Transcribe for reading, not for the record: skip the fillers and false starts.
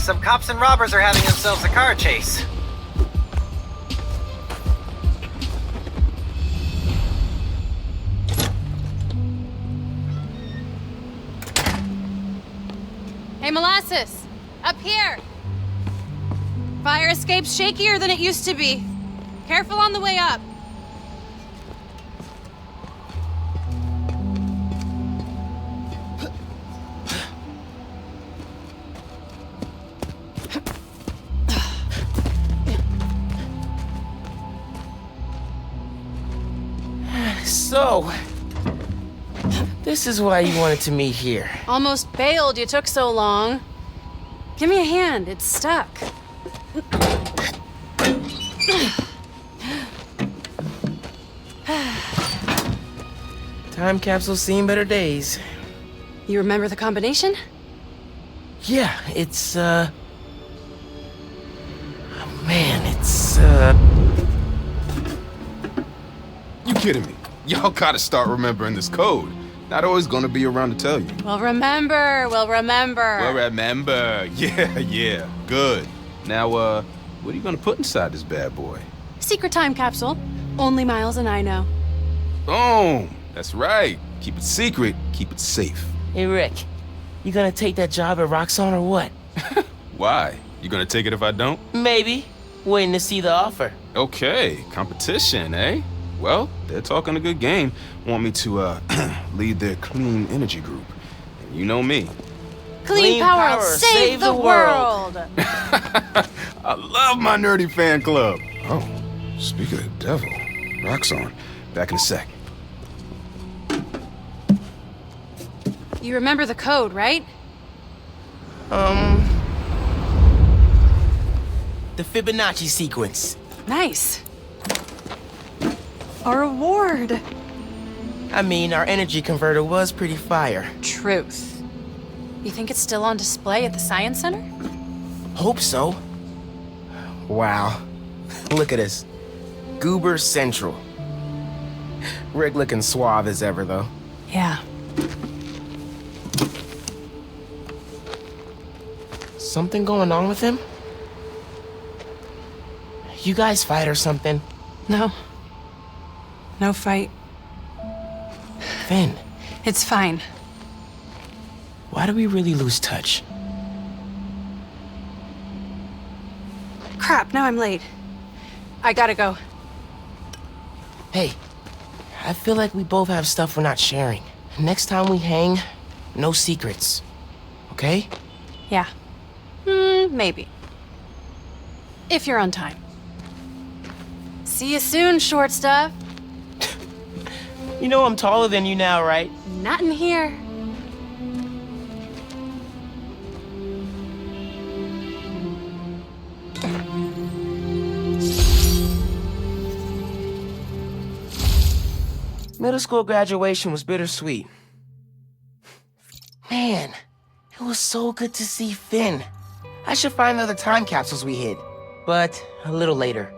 some cops and robbers are having themselves a car chase. Hey, Molasses! Up here! Fire escape's shakier than it used to be. Careful on the way up. So, this is why you wanted to meet here. Almost bailed you took so long. Give me a hand, it's stuck. Time capsule's seen better days. You remember the combination? Yeah, it's, oh, man, it's, You kidding me? Y'all gotta start remembering this code. Not always gonna be around to tell you. We'll remember. Well, remember. Yeah. Good. Now, what are you gonna put inside this bad boy? Secret time capsule. Only Miles and I know. Boom! That's right. Keep it secret, keep it safe. Hey, Rick, you gonna take that job at Roxxon or what? Why? You gonna take it if I don't? Maybe. Waiting to see the offer. Okay, competition, eh? Well, they're talking a good game. Want me to, lead their clean energy group. And you know me. Clean power, save the world! I love my nerdy fan club. Oh, speak of the devil. Roxxon. Back in a sec. You remember the code, right? The Fibonacci sequence. Nice. A reward. I mean, our energy converter was pretty fire. Truth. You think it's still on display at the Science Center? Hope so. Wow. Look at us. Goober Central. Rick looking suave as ever, though. Yeah. Something going on with him? You guys fight or something? No. No fight. Finn, It's fine. why do we really lose touch? Crap, now I'm late. I gotta go. Hey, I feel like we both have stuff we're not sharing. Next time we hang, no secrets. Okay? Yeah. Maybe. If you're on time. See you soon, short stuff. You know I'm taller than you now, right? Not in here. Middle school graduation was bittersweet. Man, it was so good to see Finn. I should find the other time capsules we hid, but a little later.